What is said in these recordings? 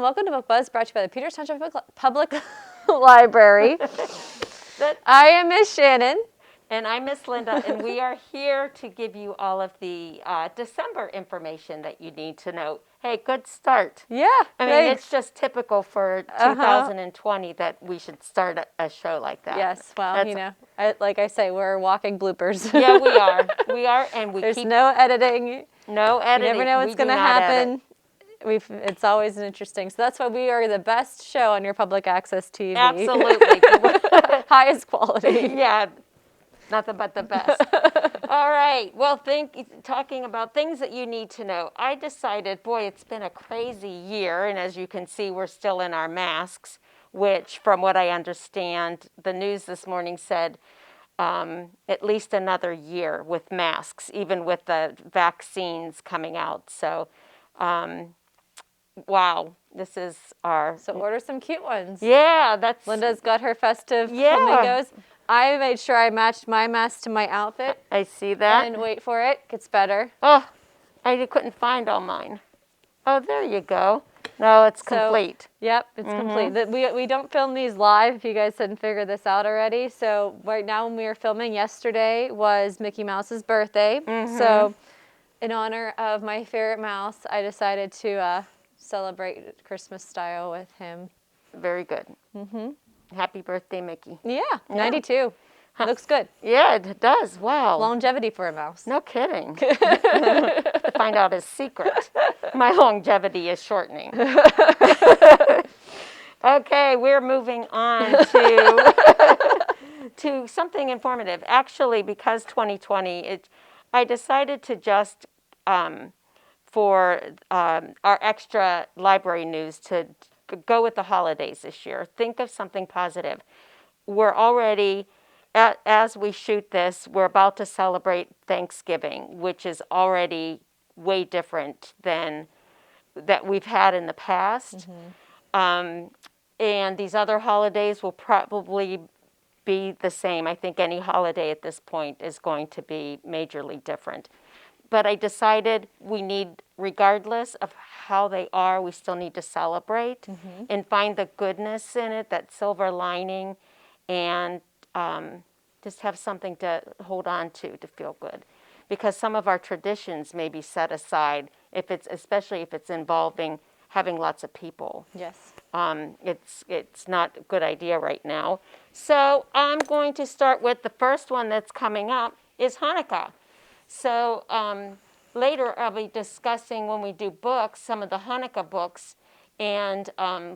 and welcome to Book Buzz, brought to you by the Peters Township Public Library. I am Miss Shannon. And I'm Miss Linda, and we are here to give you all of the December information that you need to know. Hey, good start. Yeah, I mean, it's just typical for 2020 that we should start a show like that. Yes, well, like I say, we're walking bloopers. Yeah, we are. We are, and There's no editing. No editing. You never know what's going to happen. It's always interesting. So that's why we are the best show on your public access TV. Absolutely. Highest quality. Yeah. Nothing but the best. All right. Well, talking about things that you need to know, I decided, boy, it's been a crazy year. And as you can see, we're still in our masks, which from what I understand, the news this morning said at least another year with masks, even with the vaccines coming out. So, wow, this is our... So order some cute ones. Yeah, that's... Linda's got her festive flamingos. I made sure I matched my mask to my outfit. I see that. And wait for it. Gets better. Oh, I couldn't find all mine. Oh, there you go. No, it's complete. Yep, it's complete. We don't film these live, if you guys hadn't figured this out already. So right now when we were filming, yesterday was Mickey Mouse's birthday. So in honor of my favorite mouse, I decided to celebrate Christmas style with him. Very good. Happy birthday, Mickey. Yeah, 92. Looks good. Yeah, it does. Wow. Longevity for a mouse. No kidding. Find out his secret. My longevity is shortening. Okay, we're moving on to something informative. Actually, because 2020, I decided to just, for our extra library news, to go with the holidays this year. Think of something positive. We're already, as we shoot this, we're about to celebrate Thanksgiving, which is already way different than that we've had in the past. And these other holidays will probably be the same. I think any holiday at this point is going to be majorly different. But I decided we need, regardless of how they are, we still need to celebrate and find the goodness in it, that silver lining, and just have something to hold on to feel good. Because some of our traditions may be set aside, especially if it's involving having lots of people. Yes. It's not a good idea right now. So I'm going to start with the first one that's coming up is Hanukkah. So later I'll be discussing, when we do books, some of the Hanukkah books, and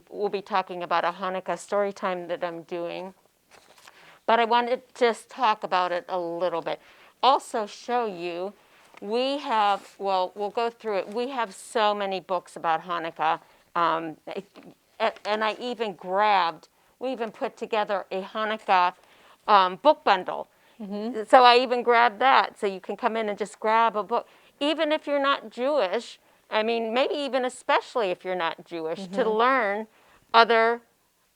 we'll be talking about a Hanukkah story time that I'm doing. But I wanted to just talk about it a little bit. Also show you, we'll go through it. We have so many books about Hanukkah, and I even we even put together a Hanukkah book bundle. So I even grabbed that, so you can come in and just grab a book. Even if you're not Jewish, I mean, maybe even especially if you're not Jewish, to learn other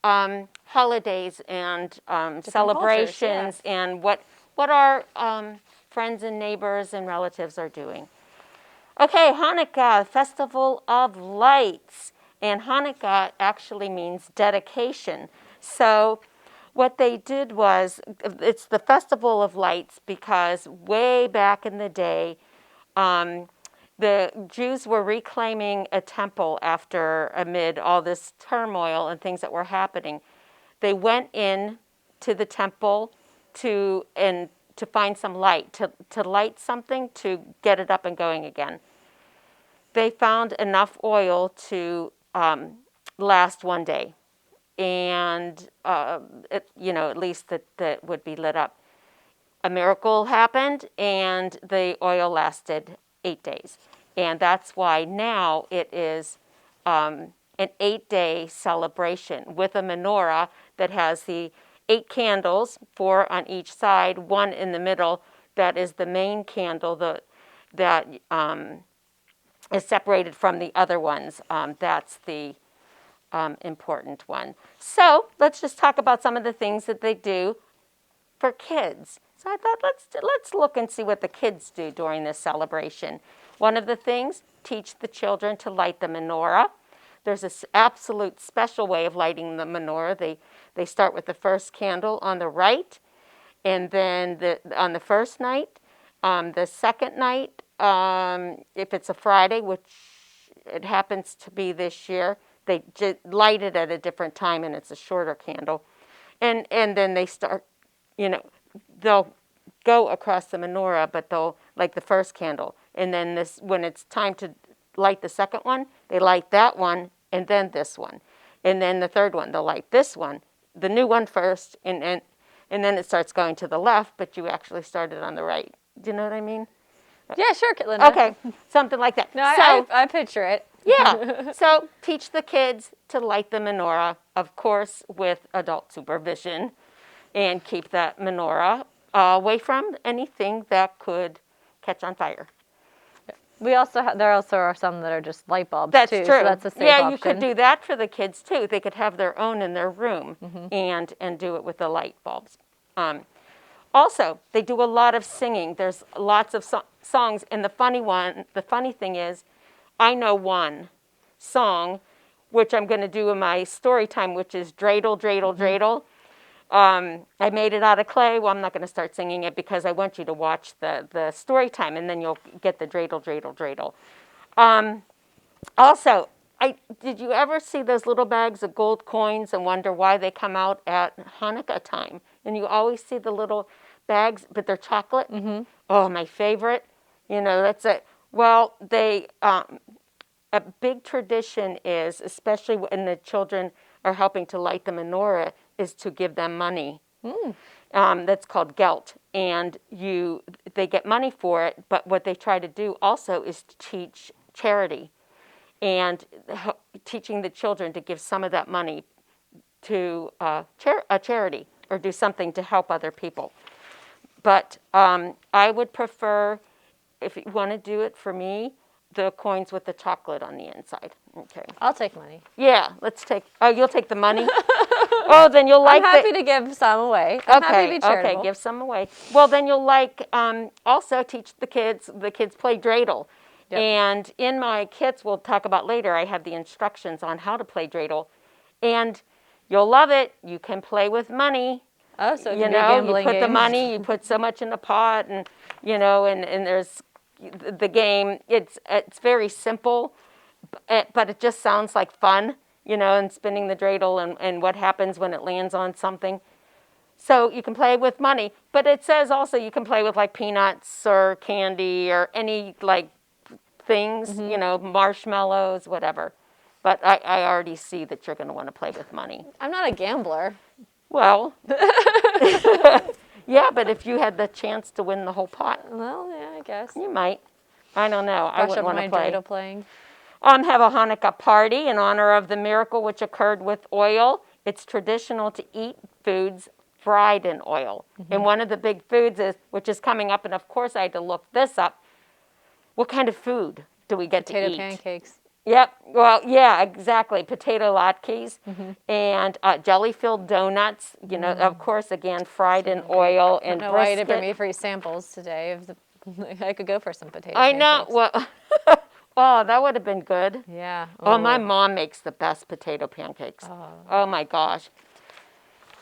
holidays and celebrations and what our friends and neighbors and relatives are doing. Okay, Hanukkah, Festival of Lights. And Hanukkah actually means dedication. So what they did was, it's the Festival of Lights because way back in the day, the Jews were reclaiming a temple amid all this turmoil and things that were happening. They went in to the temple to find some light, to light something, to get it up and going again. They found enough oil to last one day. And, at least that would be lit up. A miracle happened, and the oil lasted 8 days. And that's why now it is an 8-day celebration with a menorah that has the 8 candles, 4 on each side, 1 in the middle. That is the main candle that is separated from the other ones. That's the important one. So let's just talk about some of the things that they do for kids. So I thought let's look and see what the kids do during this celebration. One of the things, teach the children to light the menorah. there's this absolute special way of lighting the menorah. They start with the first candle on the right, and then on the first night, the second night, if it's a Friday, which it happens to be this year, they light it at a different time, and it's a shorter candle. And then they start, they'll go across the menorah, but they'll light the first candle. And then when it's time to light the second one, they light that one and then this one. And then the third one, they'll light this one, the new one first, and then it starts going to the left, but you actually started on the right. Do you know what I mean? Yeah, sure, Linda. Okay, something like that. No, I picture it. Yeah, so teach the kids to light the menorah, of course, with adult supervision, and keep that menorah away from anything that could catch on fire. We also there also are some that are just light bulbs That's too. true. So that's a safe yeah, option. you could do that for the kids too. They could have their own in their room and do it with the light bulbs. Also, they do a lot of singing. There's lots of songs, and the funny thing is, I know one song, which I'm going to do in my story time, which is Dreidel, Dreidel, Dreidel. I made it out of clay. Well, I'm not going to start singing it because I want you to watch the story time, and then you'll get the Dreidel, Dreidel, Dreidel. Also, did you ever see those little bags of gold coins and wonder why they come out at Hanukkah time? And you always see the little bags, but they're chocolate. Oh, my favorite. That's it. Well, a big tradition is, especially when the children are helping to light the menorah, is to give them money. That's called gelt. And they get money for it, but what they try to do also is to teach charity and teaching the children to give some of that money to a charity or do something to help other people. But I would prefer, if you want to do it for me, the coins with the chocolate on the inside. Okay. I'll take money. Yeah, you'll take the money? Oh, then you'll like I'm happy to give some away. I'm happy to be charitable. Okay, give some away. Well, then you'll also teach the kids play dreidel. Yep. And in my kits, we'll talk about later, I have the instructions on how to play dreidel. And you'll love it. You can play with money. Oh, so it can be a gambling you put game. the money, you put so much in the pot, and and there's the game. It's very simple, but it just sounds like fun, and spinning the dreidel and what happens when it lands on something. So you can play with money, but it says also you can play with like peanuts or candy or any like things, marshmallows, whatever. But I already see that you're going to want to play with money. I'm not a gambler. Well, yeah, but if you had the chance to win the whole pot. Well, yeah, I guess. You might. I don't know. I wouldn't want to play. Dreidel playing. Have a Hanukkah party in honor of the miracle which occurred with oil. It's traditional to eat foods fried in oil. And one of the big foods which is coming up, and of course I had to look this up. What kind of food do we get to eat? Potato pancakes. Yep. Well, yeah, exactly. Potato latkes and jelly-filled donuts. Of course, again, fried in oil and brisket. I don't know why you didn't bring me free samples today. I could go for some potato I pancakes. know. Well, oh, that would have been good. Yeah. Oh, my mom makes the best potato pancakes. Oh my gosh.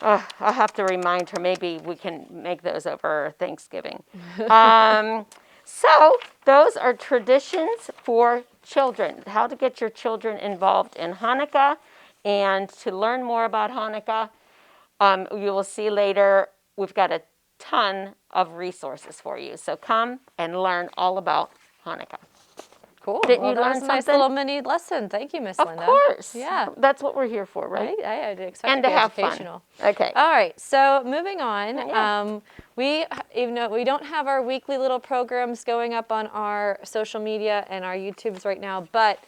I'll have to remind her. Maybe we can make those over Thanksgiving. So those are traditions for children, how to get your children involved in Hanukkah. And to learn more about Hanukkah, you will see later, we've got a ton of resources for you. So come and learn all about Hanukkah. Cool. Didn't you that learn was a nice something? little mini lesson. Thank you, Miss Linda. Of course. Yeah. That's what we're here for, right? I expect And it to to be have educational. fun. Okay. All right. So moving on. Yeah. Even though we don't have our weekly little programs going up on our social media and our YouTubes right now, but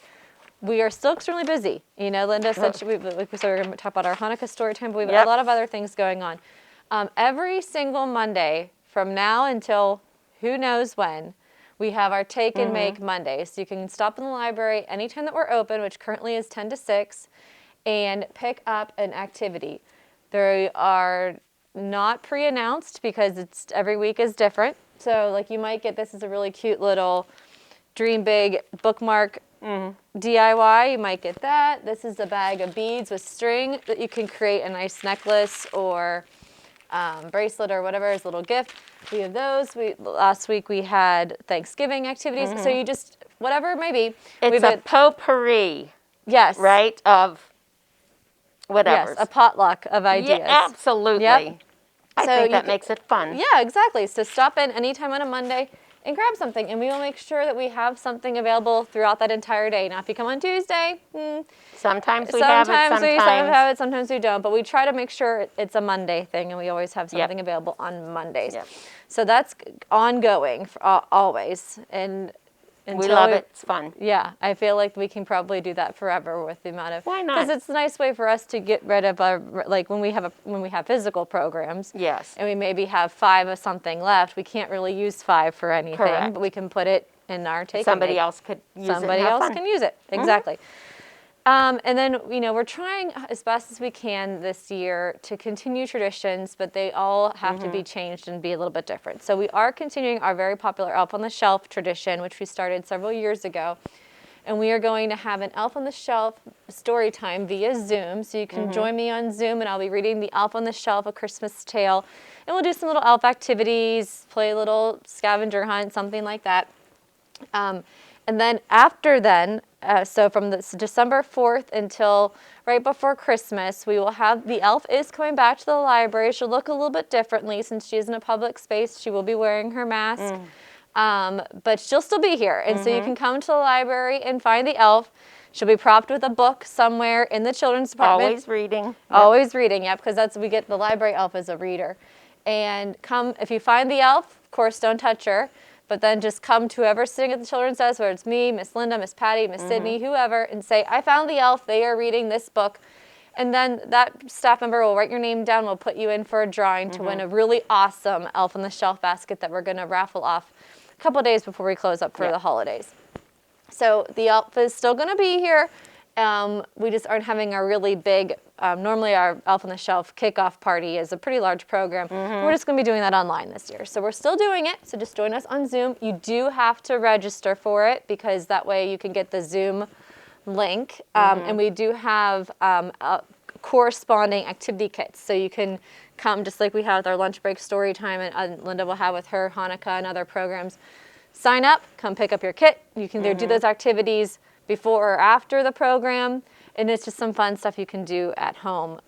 we are still extremely busy. Linda said so we're going to talk about our Hanukkah story time, but we have a lot of other things going on. Every single Monday from now until who knows when, we have our Take and Make Monday. So you can stop in the library anytime that we're open, which currently is 10 to 6, and pick up an activity. They are not pre-announced because every week is different. So like you might get, this is a really cute little Dream Big bookmark DIY, you might get that. This is a bag of beads with string that you can create a nice necklace or bracelet or whatever as a little gift. We have those. Last week we had Thanksgiving activities. So you just, whatever it may be. It's a potpourri. Yes. Right? Of whatever. Yes, a potluck of ideas. Yeah, absolutely. Yep. I think that makes it fun. Yeah, exactly. So stop in anytime on a Monday and grab something, and we will make sure that we have something available throughout that entire day. Now, if you come on Tuesday, sometimes we have it, sometimes we don't, but we try to make sure it's a Monday thing, and we always have something available on Mondays. Yep. So that's ongoing always, and we love it. It's fun. Yeah, I feel like we can probably do that forever with the amount of. Why not? Because it's a nice way for us to get rid of our, like when we have physical programs. Yes. And we maybe have 5 of something left. We can't really use 5 for anything, Correct. but we can put it in our take. Somebody else could use it. Somebody else can use it. Exactly. And then, we're trying as best as we can this year to continue traditions, but they all have to be changed and be a little bit different. So we are continuing our very popular Elf on the Shelf tradition, which we started several years ago. And we are going to have an Elf on the Shelf story time via Zoom. So you can join me on Zoom, and I'll be reading the Elf on the Shelf, A Christmas Tale. And we'll do some little elf activities, play a little scavenger hunt, something like that. And then after then, so from December 4th until right before Christmas, we will have, the elf is coming back to the library. She'll look a little bit differently since she is in a public space. She will be wearing her mask, but she'll still be here. And so you can come to the library and find the elf. She'll be propped with a book somewhere in the children's department. Always reading. Always reading, yep, because we get the library elf as a reader. And if you find the elf, of course, don't touch her. But then just come to whoever's sitting at the children's desk, whether it's me, Miss Linda, Miss Patty, Miss Sydney, whoever, and say, I found the elf. They are reading this book. And then that staff member will write your name down. We'll put you in for a drawing to win a really awesome Elf on the Shelf basket that we're going to raffle off a couple of days before we close up for the holidays. So the elf is still going to be here. We just aren't having a really big, normally our Elf on the Shelf kickoff party is a pretty large program. We're just going to be doing that online this year. So we're still doing it, so just join us on Zoom. You do have to register for it because that way you can get the Zoom link. And we do have corresponding activity kits, so you can come just like we have with our lunch break story time and Linda will have with her Hanukkah and other programs. Sign up, come pick up your kit. You can either do those activities before or after the program, and it's just some fun stuff you can do at home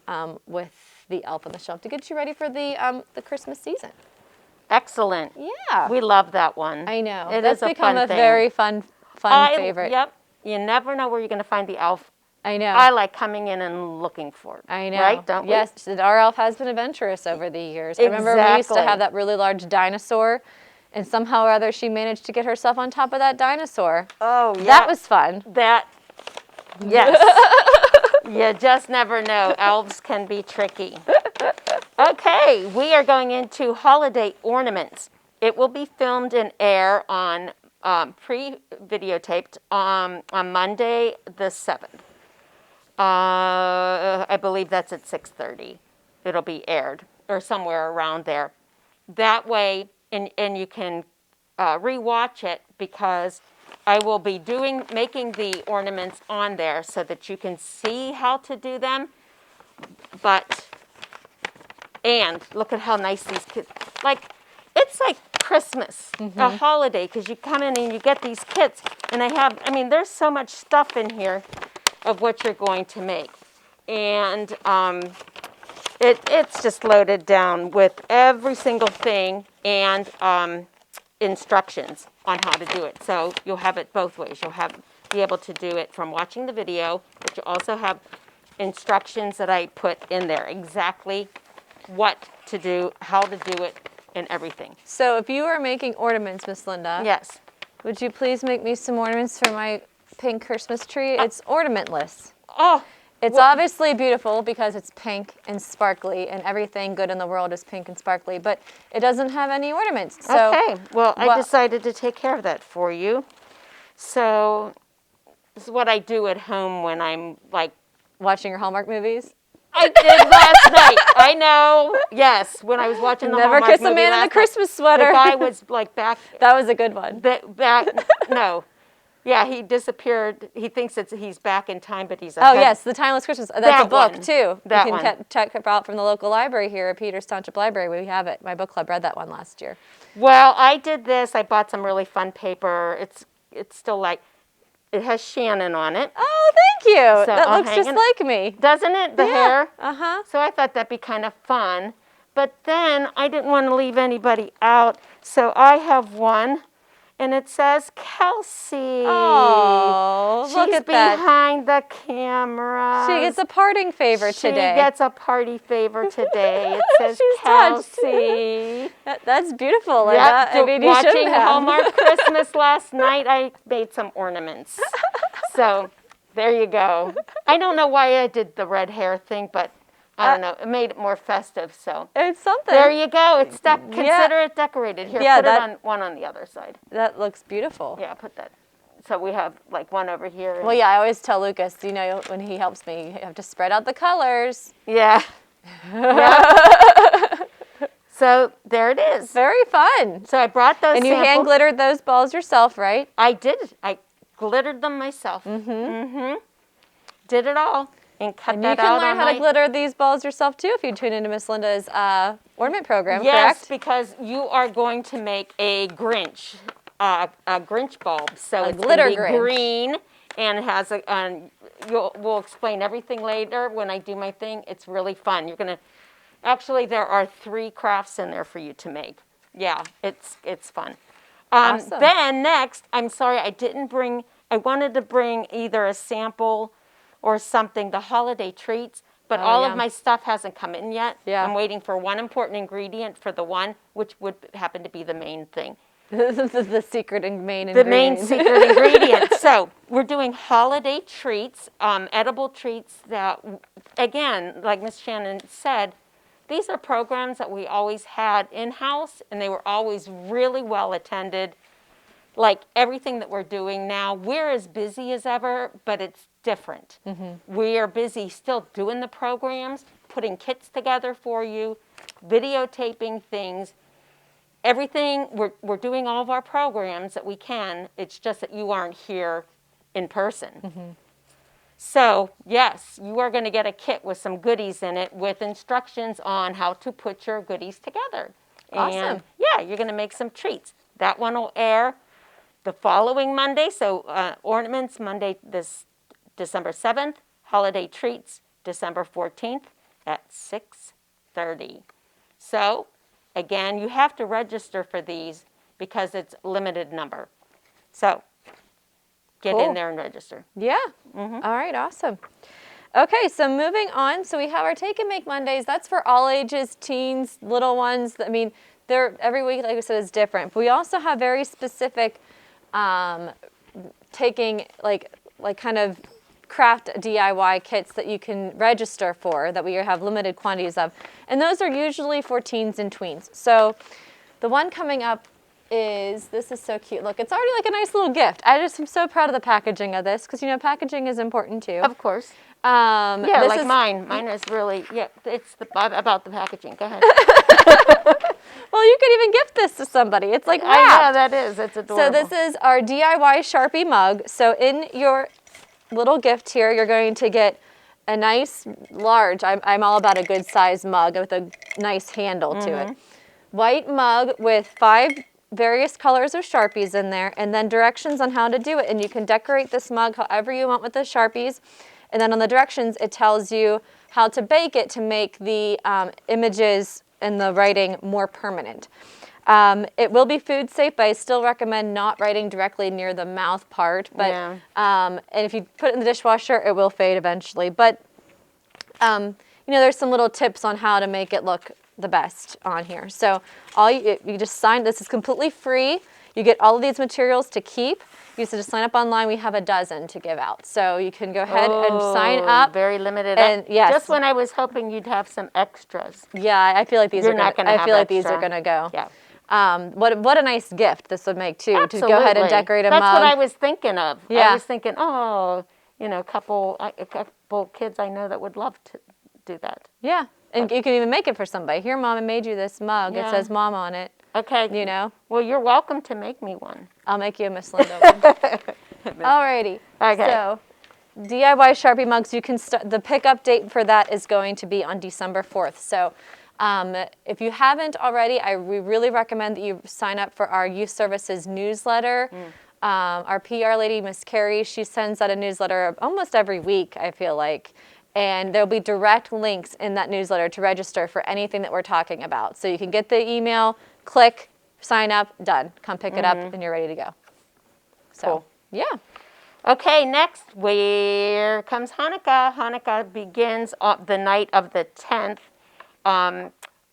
with the Elf on the Shelf to get you ready for the Christmas season. Excellent. Yeah. We love that one. I know. That's become a thing. very fun favorite. Yep. You never know where you're going to find the elf. I know. I like coming in and looking for it. I know. Right? Don't we? Yes, our elf has been adventurous over the years. I remember we used to have that really large dinosaur, and somehow or other she managed to get herself on top of that dinosaur. Oh, yeah. That was fun. Yes. You just never know. Elves can be tricky. Okay, we are going into holiday ornaments. It will be filmed and air on pre-videotaped on Monday the 7th. I believe that's at 6:30. It'll be aired or somewhere around there. That way, and you can rewatch it because I will be making the ornaments on there so that you can see how to do them. And look at how nice these kids, it's like Christmas, a holiday, because you come in and you get these kits, and there's so much stuff in here of what you're going to make. And it's just loaded down with every single thing and instructions on how to do it. So you'll have it both ways. You'll be able to do it from watching the video, but you also have instructions that I put in there, exactly what to do, how to do it, and everything. So if you are making ornaments, Miss Linda. Yes. Would you please make me some ornaments for my pink Christmas tree? It's ornamentless. Oh. It's obviously beautiful because it's pink and sparkly, and everything good in the world is pink and sparkly, but it doesn't have any ornaments. So, okay. Well, I decided to take care of that for you. So this is what I do at home when I'm watching your Hallmark movies? I did last night. I know. Yes, when I was watching the Never Hallmark Kiss movie a Man in a last Christmas sweater. The guy was back. That was a good one. No. Yeah, he disappeared. He thinks he's back in time, but he's Oh, ahead. yes, The Timeless Christmas. That's That a book, one. too. That you can one. check it out from the local library here at Peters Township Library. We have it. My book club read that one last year. Well, I did this. I bought some really fun paper. It's still like, it has Shannon on it. Oh, thank you. So That I'll looks hang just it. like me. Doesn't it? The hair? Uh-huh. So I thought that'd be kind of fun. But then I didn't want to leave anybody out. So I have one, and it says Kelsey. Oh, look She's at that. behind the camera. She gets a parting favor today. She gets a party favor today. It says She's touched. Kelsey. That's beautiful, Linda. Yep, I mean, you watching shouldn't have. Hallmark Christmas last night, I made some ornaments. So there you go. I don't know why I did the red hair thing, but I don't know. It made it more festive. So It's something. there you go. It's consider it decorated. Here, Yeah, put it on one on the other side. That looks beautiful. Yeah, put that. So we have like one over here. Well, yeah, I always tell Lucas, you know, when he helps me, you have to spread out the colors. Yeah. Yeah. So there it is. Very fun. So I brought those And you samples. hand glittered those balls yourself, right? I did. I glittered them myself. Did it all and cut And you that can out learn on how my... to glitter these balls yourself too if you tune into Miss Linda's ornament program, Yes, correct? because you are going to make a Grinch bulb. So A it's glitter gonna be Grinch. green and it has we'll explain everything later when I do my thing. It's really fun. You're gonna actually there are 3 crafts in there for you to make. Yeah, it's fun. Awesome. Then next, I'm sorry I wanted to bring either a sample or something, the holiday treats, but all yeah. of my stuff hasn't come in yet. Yeah. I'm waiting for one important ingredient for the one, which would happen to be the main thing. the secret and main The main ingredient. secret ingredient. So we're doing holiday treats, edible treats that, again, like Miss Shannon said, these are programs that we always had in-house, and they were always really well attended. Like everything that we're doing now, we're as busy as ever, but it's different. We are busy still doing the programs, putting kits together for you, videotaping things. Everything, we're doing all of our programs that we can. It's just that you aren't here in person. So, yes, you are going to get a kit with some goodies in it with instructions on how to put your goodies together. Awesome. And, yeah, you're going to make some treats. That one will air the following Monday. So, Ornaments Monday, this December 7th. Holiday Treats, December 14th at 6:30. So, again, you have to register for these because it's limited number. So, get Cool. in there and register. Yeah. All right, awesome. Okay, so moving on. So we have our Take and Make Mondays. That's for all ages, teens, little ones. I mean, they're every week, like I said, is different. But we also have very specific taking like kind of craft DIY kits that you can register for that we have limited quantities of. And those are usually for teens and tweens. So the one coming up is, this is so cute. Look, it's already like a nice little gift. I just am so proud of the packaging of this because, you know, packaging is important too. Of course. Yeah, Yeah, like mine. Mine is really, it's about the packaging. Go ahead. Well, you could even gift this to somebody. It's like wrapped. I know, that is. It's adorable. So this is our DIY Sharpie mug. So in your little gift here, you're going to get a nice large, I'm all about a good size mug with a nice handle to it. White mug with 5 various colors of Sharpies in there, and then directions on how to do it. And you can decorate this mug however you want with the Sharpies. And then on the directions, it tells you how to bake it to make the images and the writing more permanent. It will be food safe, but I still recommend not writing directly near the mouth part. But Yeah. and if you put it in the dishwasher, it will fade eventually. But you know, there's some little tips on how to make it look the best on here. So all you just sign. This is completely free. You get all of these materials to keep. You just sign up online. We have a dozen to give out, so you can go ahead and sign up. Very limited. And yes, Just when I was hoping you'd have some extras. yeah, I feel like these You're are not gonna, gonna I feel have like these are extra. gonna go. Yeah. What a nice gift this would make too. Absolutely. To go ahead and decorate a mug. That's what I was thinking of. Yeah. I was thinking, oh, you know, a couple kids I know that would love to do that. Yeah, and you can even make it for somebody. Here, Mom, I made you this mug. Yeah. It says Mom on it. Okay. You know. Well, you're welcome to make me one. I'll make you a Miss Linda one. Alrighty. Okay. So, DIY Sharpie mugs, you can start, the pickup date for that is going to be on December 4th. So, if you haven't already, we really recommend that you sign up for our Youth Services newsletter. Our PR lady, Miss Carrie, she sends out a newsletter almost every week, I feel like. And there'll be direct links in that newsletter to register for anything that we're talking about. So you can get the email, click, sign up, done. Come pick it up, and you're ready to go. So, Cool. yeah. Okay, next, here comes Hanukkah. Hanukkah begins on the night of the 10th. I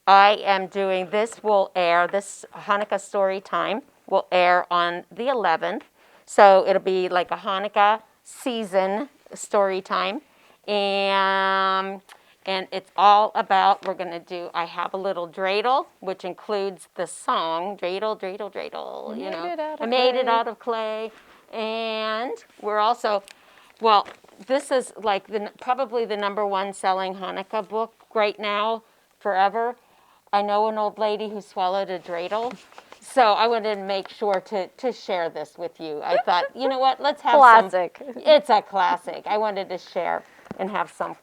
am doing, this Hanukkah story time will air on the 11th. So it'll be like a Hanukkah season story time. And it's all about, I have a little dreidel, which includes the song, dreidel, dreidel, dreidel, I made it out of clay. And we're also, well, this is like probably the #1 selling Hanukkah book right now, forever. I know an old lady who swallowed a dreidel. So I wanted to make sure to share this with you. I thought, you know what, let's have Classic. It's a classic. I wanted to share and have some.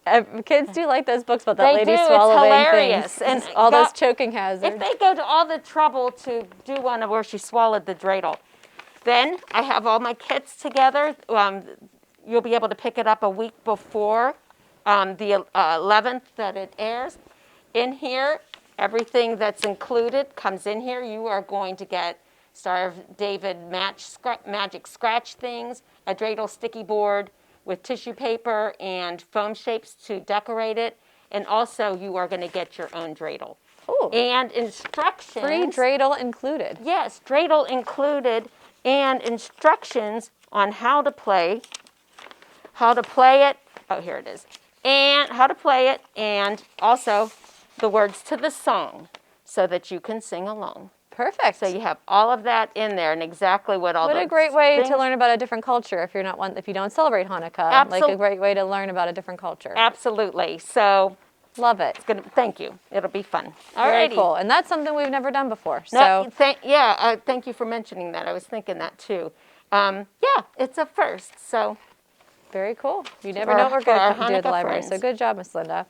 Kids do like those books about that They lady do. It's swallowing hilarious. things. And all those choking hazards. If they go to all the trouble to do one where she swallowed the dreidel, then I have all my kits together. You'll be able to pick it up a week before the 11th that it airs. In here, everything that's included comes in here. You are going to get Star of David magic scratch things, a dreidel sticky board with tissue paper and foam shapes to decorate it. And also, you are going to get your own dreidel. Ooh. And instructions. Free dreidel included. Yes, dreidel included, and instructions on how to play it. Oh, here it is. And how to play it, and also the words to the song so that you can sing along. Perfect. So you have all of that in there and exactly what all What those a great way things. to learn about a different culture if you don't celebrate Hanukkah. Like a great way to learn about a different culture. Absolutely. So love it. it's good. Thank you. It'll be fun. Very cool. And that's something we've never done before. No, thank you for mentioning that. I was thinking that too. It's a first. So very cool. You never know what we're going to do at the library. friends. So good job, Miss Linda.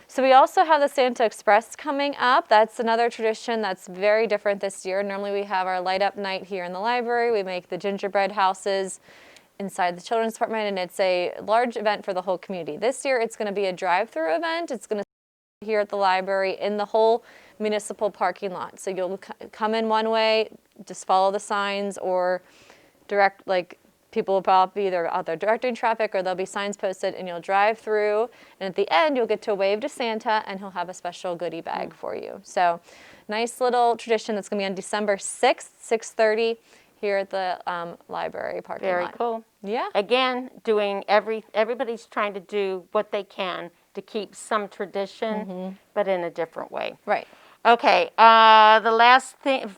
So we also have the Santa Express coming up. That's another tradition that's very different this year. Normally we have our light up night here in the library. We make the gingerbread houses inside the children's department, and it's a large event for the whole community. This year it's going to be a drive-through event. It's going to be here at the library in the whole municipal parking lot. So you'll come in one way, just follow the signs, or people will probably be either out there directing traffic, or there'll be signs posted, and you'll drive through. And at the end, you'll get to wave to Santa, and he'll have a special goodie bag for you. So nice little tradition that's going to be on December 6th, 6:30, here at the library parking lot. Very cool. Yeah. Again, everybody's trying to do what they can to keep some tradition, but in a different way. Right. Okay, the last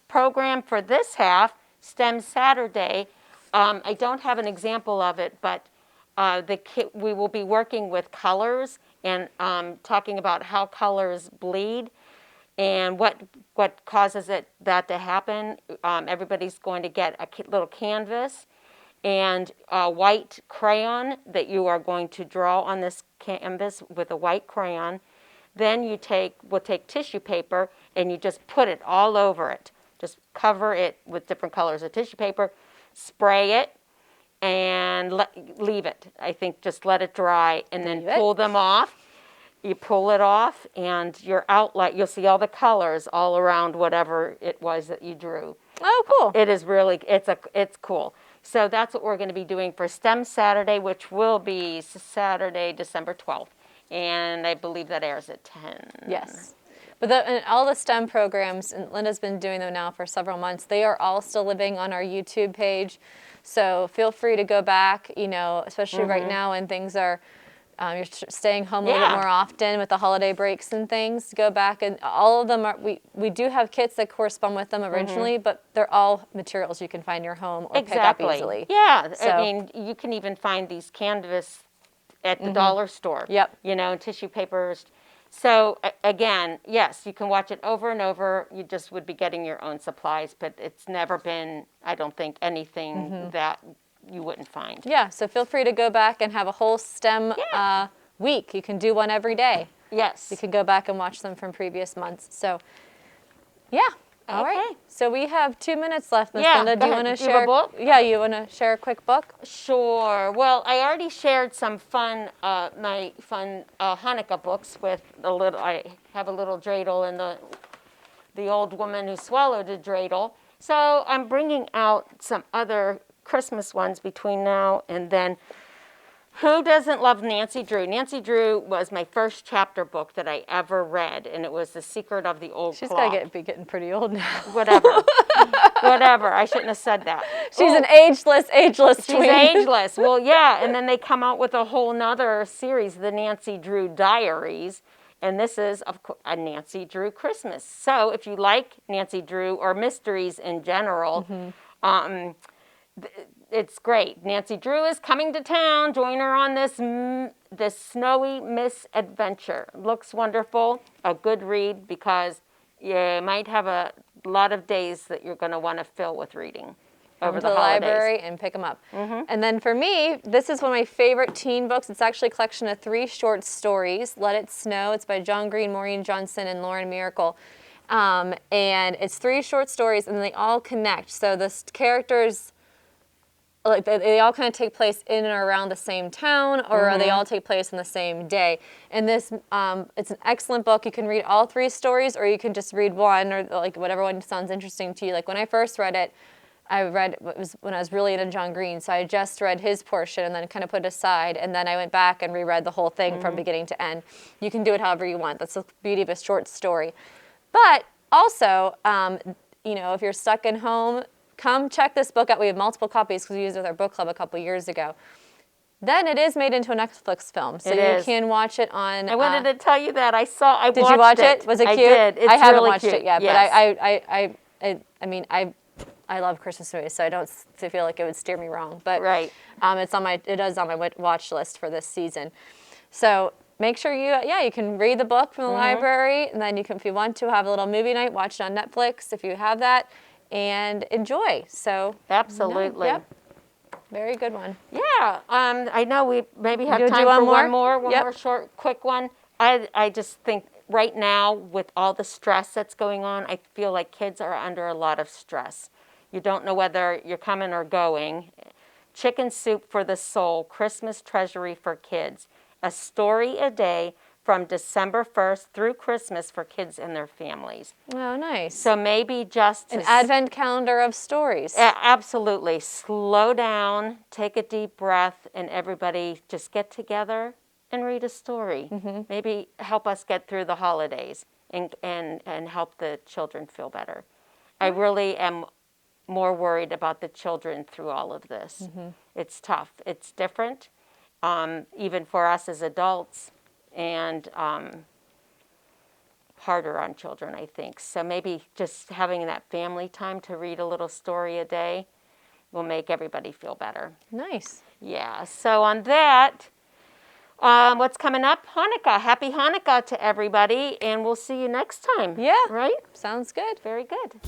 program for this half, STEM Saturday. I don't have an example of it, but we will be working with colors and talking about how colors bleed and what causes that to happen. Everybody's going to get a little canvas and a white crayon that you are going to draw on this canvas with a white crayon. Then we'll take tissue paper and you just put it all over it. Just cover it with different colors of tissue paper. Spray it and leave it. I think just let it dry and then pull them off. You pull it off and your outline, you'll see all the colors all around whatever it was that you drew. Oh, cool. It is really, it's cool. So that's what we're going to be doing for STEM Saturday, which will be Saturday, December 12th. And I believe that airs at 10. Yes. But and all the STEM programs, and Linda's been doing them now for several months, they are all still living on our YouTube page. So feel free to go back, especially right now when things are, you're staying home a little bit more often with the holiday breaks and things. Go back, and all of them we do have kits that correspond with them originally, but they're all materials you can find in your home or pick up easily. Yeah, So, I mean, you can even find these canvas at the dollar store. Yep. Tissue papers. So again, yes, you can watch it over and over. You just would be getting your own supplies, but it's never been, I don't think, anything that you wouldn't find. Yeah, so feel free to go back and have a whole STEM week. You can do one every day. Yes. You can go back and watch them from previous months. So, yeah. All right. Okay. So we have 2 minutes left, Miss Yeah, Linda. go Do you ahead. want to Do you have share a book? Yeah, you want to share a quick book? Sure. Well, I already shared some fun, my fun Hanukkah books with a little. I have a little dreidel and the old woman who swallowed a dreidel. So I'm bringing out some other Christmas ones between now and then. Who doesn't love Nancy Drew? Nancy Drew was my first chapter book that I ever read, and it was The Secret of the Old She's Clock. got to be getting pretty old now. Whatever. Whatever. I shouldn't have said that. She's an ageless She's tween. ageless. Well, yeah, and then they come out with a whole nother series, the Nancy Drew Diaries, and this is a Nancy Drew Christmas. So if you like Nancy Drew or mysteries in general, it's great. Nancy Drew is coming to town. Join her on this snowy misadventure. Looks wonderful. A good read because you might have a lot of days that you're going to want to fill with reading over the holidays. Library and pick them up. And then for me, this is one of my favorite teen books. It's actually a collection of 3 short stories. Let It Snow. It's by John Green, Maureen Johnson, and Lauren Miracle. And it's 3 short stories, and they all connect. So the characters, like they all kind of take place in and around the same town, or they all take place on the same day. And this, it's an excellent book. You can read all 3 stories, or you can just read one, or like whatever one sounds interesting to you. Like when I first read it, it was when I was really into John Green, so I just read his portion and then kind of put it aside, and then I went back and reread the whole thing from beginning to end. You can do it however you want. That's the beauty of a short story. But also, if you're stuck at home, come check this book out. We have multiple copies because we used it with our book club a couple years ago. Then it is made into a Netflix film, so you can watch it on. I wanted to tell you that. Did you watch it? Was it cute? I did. It's I haven't really watched cute. it yet, Yes. but I love Christmas movies, so I don't feel like it would steer me wrong. But Right. it is on my watch list for this season. So make sure you can read the book from the library, and then you can, if you want to, have a little movie night, watch it on Netflix if you have that, and enjoy. So Absolutely. Yep. Very good one. Yeah. I know we maybe have You time do one for more? one more short, quick one. I just think right now with all the stress that's going on, I feel like kids are under a lot of stress. You don't know whether you're coming or going. Chicken Soup for the Soul, Christmas Treasury for Kids. A story a day from December 1st through Christmas for kids and their families. Oh, nice. So maybe just An advent calendar of stories. Absolutely. Slow down, take a deep breath, and everybody just get together and read a story. Maybe help us get through the holidays and help the children feel better. I really am more worried about the children through all of this. It's tough. It's different, even for us as adults, and harder on children, I think. So maybe just having that family time to read a little story a day will make everybody feel better. Nice. Yeah, so on that, what's coming up? Hanukkah. Happy Hanukkah to everybody, and we'll see you next time. Yeah. Right? Sounds good. Very good.